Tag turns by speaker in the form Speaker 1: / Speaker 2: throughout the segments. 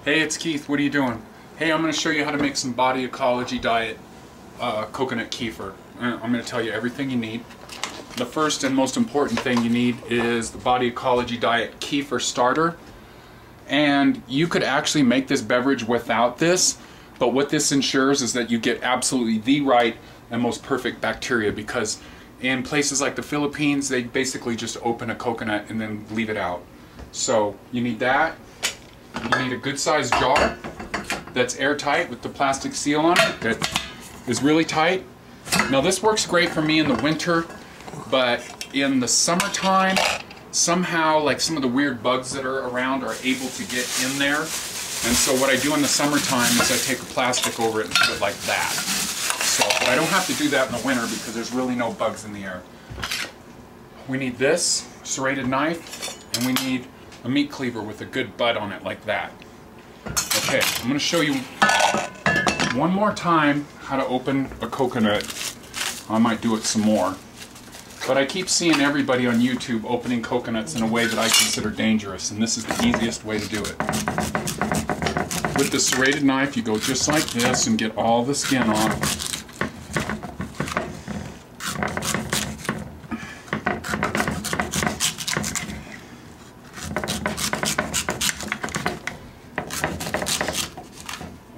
Speaker 1: Hey, it's Keith. What are you doing? Hey, I'm going to show you how to make some Body Ecology Diet coconut kefir. I'm going to tell you everything you need. The first and most important thing you need is the Body Ecology Diet kefir starter. And you could actually make this beverage without this, but what this ensures is that you get absolutely the right and most perfect bacteria, because in places like the Philippines, they basically just open a coconut and then leave it out. So you need that. You need a good sized jar that's airtight with the plastic seal on it that is really tight. Now this works great for me in the winter, but in the summertime, somehow like some of the weird bugs that are around are able to get in there. And so what I do in the summertime is I take a plastic over it and put it like that. So but I don't have to do that in the winter because there's really no bugs in the air. We need this serrated knife, and we need a meat cleaver with a good butt on it like that. Okay, I'm going to show you one more time how to open a coconut. I might do it some more. But I keep seeing everybody on YouTube opening coconuts in a way that I consider dangerous, and this is the easiest way to do it. With the serrated knife, you go just like this and get all the skin off.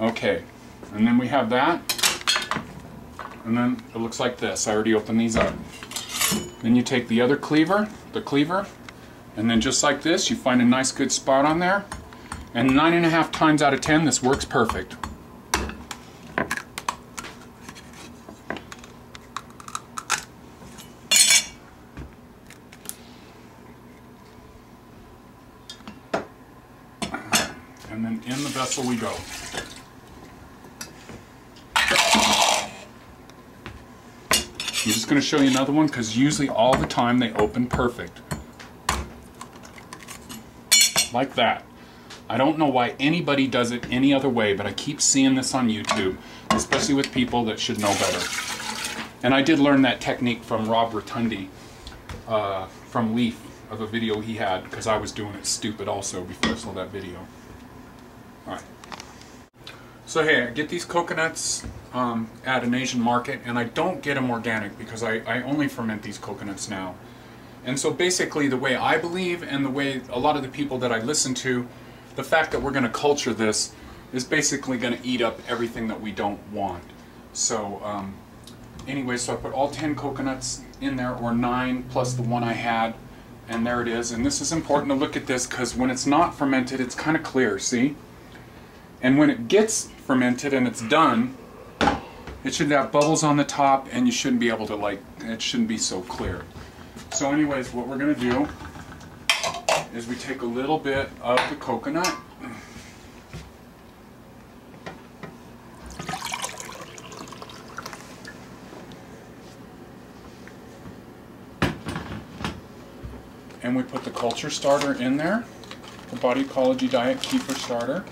Speaker 1: Okay, and then we have that, and then it looks like this. I already opened these up. Then you take the other cleaver, and then just like this, you find a nice good spot on there, and 9.5 times out of 10, this works perfect. And then in the vessel we go. I'm just going to show you another one because usually all the time they open perfect. Like that. I don't know why anybody does it any other way, but I keep seeing this on YouTube, especially with people that should know better. And I did learn that technique from Rob Rotundi from Leaf, of a video he had, because I was doing it stupid also before I saw that video. Alright. So hey, I get these coconuts at an Asian market, and I don't get them organic because I only ferment these coconuts now. And so basically the way I believe and the way a lot of the people that I listen to, the fact that we're going to culture this is basically going to eat up everything that we don't want. So anyway, so I put all 10 coconuts in there, or 9 plus the one I had, and there it is. And this is important to look at this because when it's not fermented, it's kind of clear, see? And when it gets fermented and it's done, it should have bubbles on the top, and you shouldn't be able to, like, it shouldn't be so clear. So anyways, what we're going to do is we take a little bit of the coconut, and we put the culture starter in there, the Body Ecology Diet Kefir starter.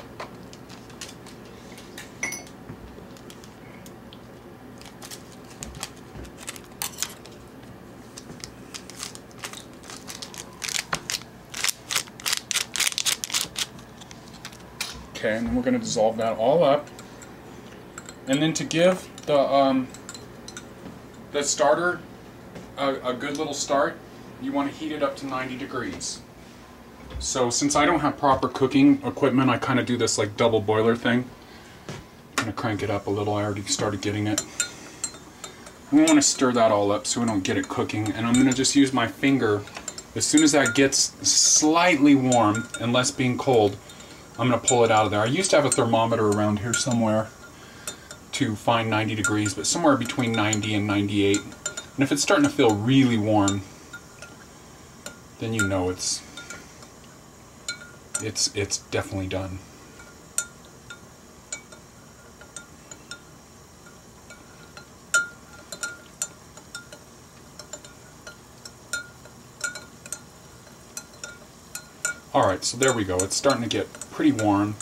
Speaker 1: Okay, and then we're going to dissolve that all up. And then to give the starter a good little start, you want to heat it up to 90 degrees. So since I don't have proper cooking equipment, I kind of do this like double boiler thing. I'm going to crank it up a little. I already started getting it. We want to stir that all up so we don't get it cooking. And I'm going to just use my finger. As soon as that gets slightly warm and less being cold, I'm going to pull it out of there. I used to have a thermometer around here somewhere to find 90 degrees, but somewhere between 90 and 98. And if it's starting to feel really warm, then you know it's definitely done. Alright, so there we go. It's starting to get pretty warm.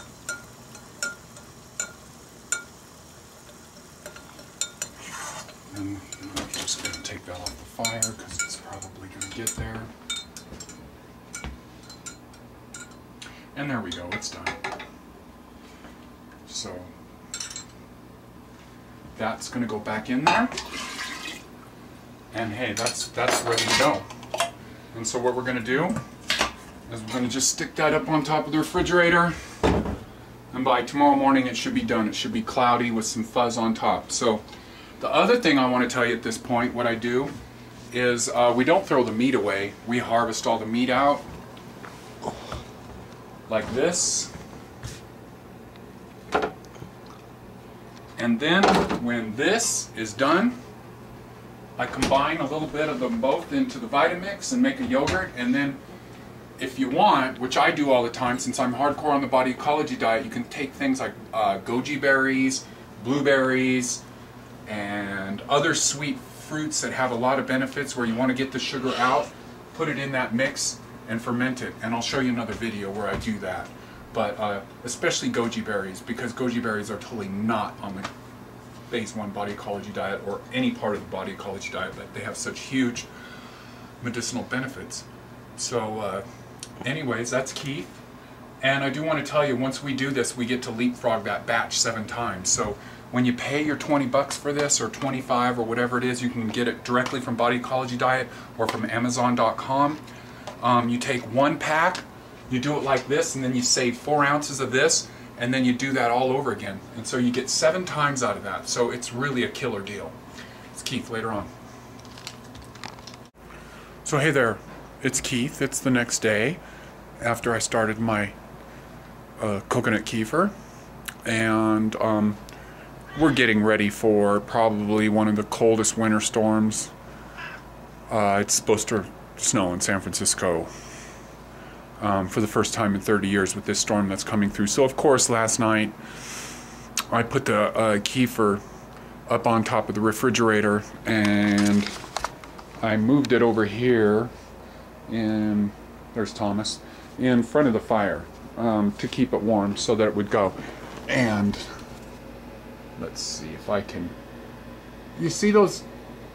Speaker 1: And I'm just going to take that off the fire because it's probably going to get there. And there we go, it's done. So that's going to go back in there. And hey, that's ready to go. And so what we're going to do is we're going to just stick that up on top of the refrigerator. And by tomorrow morning it should be done. It should be cloudy with some fuzz on top. So the other thing I want to tell you at this point, what I do is we don't throw the meat away. We harvest all the meat out like this. And then when this is done, I combine a little bit of them both into the Vitamix and make a yogurt. And then if you want, which I do all the time since I'm hardcore on the body ecology diet, you can take things like goji berries, blueberries, and other sweet fruits that have a lot of benefits where you want to get the sugar out, put it in that mix and ferment it. And I'll show you another video where I do that. But especially goji berries, because goji berries are totally not on the phase 1 body ecology diet or any part of the body ecology diet, but they have such huge medicinal benefits. So anyways, that's Keith. And I do want to tell you, once we do this, we get to leapfrog that batch 7 times. So when you pay your 20 bucks for this, or 25 or whatever it is, you can get it directly from Body Ecology Diet or from Amazon.com. You take 1 pack, you do it like this, and then you save 4 ounces of this, and then you do that all over again. And so you get 7 times out of that. So it's really a killer deal. It's Keith later on. So hey there, it's Keith. It's the next day after I started my coconut kefir, and we're getting ready for probably one of the coldest winter storms. It's supposed to snow in San Francisco for the first time in 30 years with this storm that's coming through. So of course last night I put the kefir up on top of the refrigerator, and I moved it over here, and there's Thomas, in front of the fire to keep it warm so that it would go. And let's see if I can, you see those,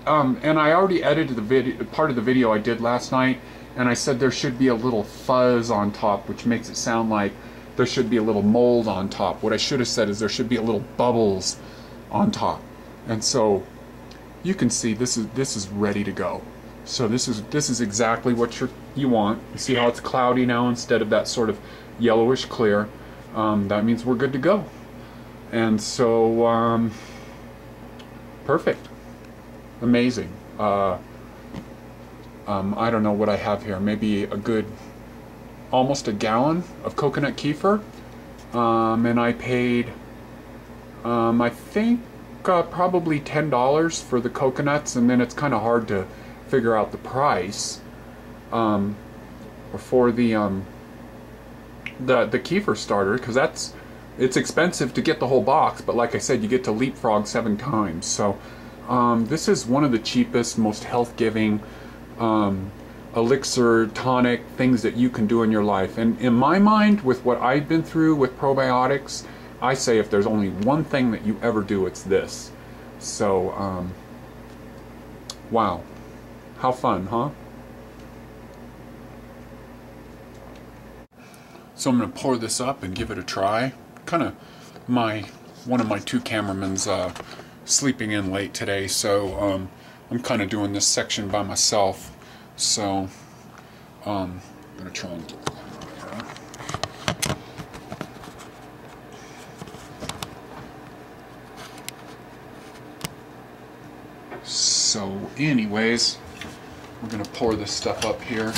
Speaker 1: and I already edited the video, part of the video I did last night, and I said there should be a little fuzz on top, which makes it sound like there should be a little mold on top. What I should have said is there should be a little bubbles on top. And so you can see this is ready to go. So this is exactly what you want. You see how it's cloudy now instead of that sort of yellowish clear. That means we're good to go. And so perfect, amazing. I don't know what I have here. Maybe a good, almost a gallon of coconut kefir, and I paid, I think probably $10 for the coconuts, and then it's kind of hard to figure out the price for the kefir starter, because it's expensive to get the whole box, but like I said, you get to leapfrog 7 times. So this is one of the cheapest, most health-giving elixir, tonic things that you can do in your life. And in my mind, with what I've been through with probiotics, I say if there's only one thing that you ever do, it's this. So wow, how fun, huh? So I'm going to pour this up and give it a try. Kind of one of my 2 cameramans sleeping in late today, so I'm kind of doing this section by myself. So I'm going to try and get that here. So anyways, we're going to pour this stuff up here.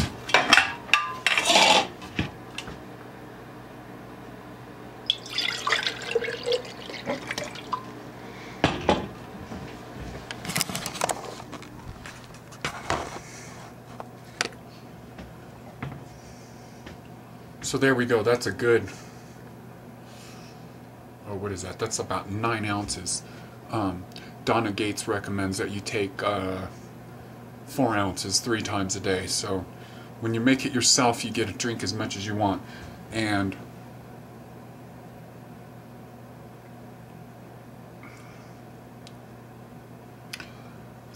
Speaker 1: So there we go, that's a good, oh, what is that? That's about 9 ounces. Donna Gates recommends that you take 4 ounces 3 times a day. So when you make it yourself, you get to drink as much as you want. And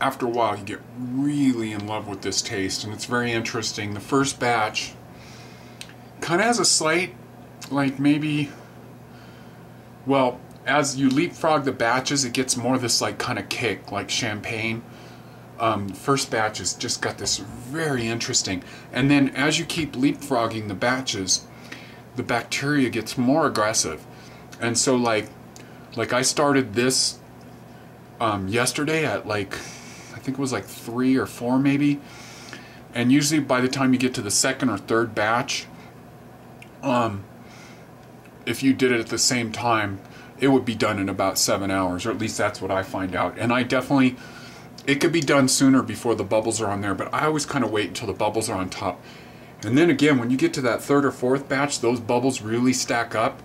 Speaker 1: after a while, you get really in love with this taste, and it's very interesting. The first batch kind of has a slight, like maybe Well, as you leapfrog the batches, it gets more this like kind of kick, like champagne. First batch has just got this very interesting, and then as you keep leapfrogging the batches, the bacteria gets more aggressive. And so like I started this yesterday at like, I think it was like 3 or 4 maybe, and usually by the time you get to the second or third batch, if you did it at the same time, it would be done in about 7 hours, or at least that's what I find out. And I definitely, it could be done sooner before the bubbles are on there, but I always kind of wait until the bubbles are on top. And then again, when you get to that third or fourth batch, those bubbles really stack up.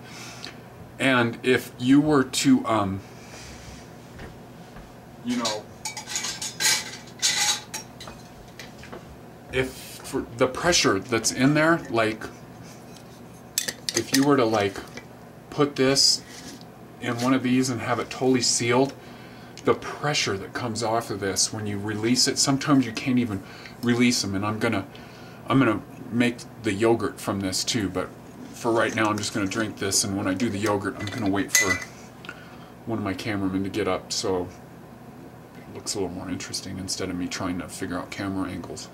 Speaker 1: And if you were to, you know, if for the pressure that's in there, like, if you were to like put this in one of these and have it totally sealed, the pressure that comes off of this when you release it, sometimes you can't even release them. And I'm gonna make the yogurt from this too, but for right now I'm just gonna drink this, and when I do the yogurt I'm gonna wait for one of my cameramen to get up so it looks a little more interesting instead of me trying to figure out camera angles.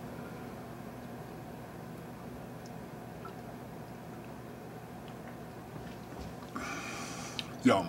Speaker 1: Yum.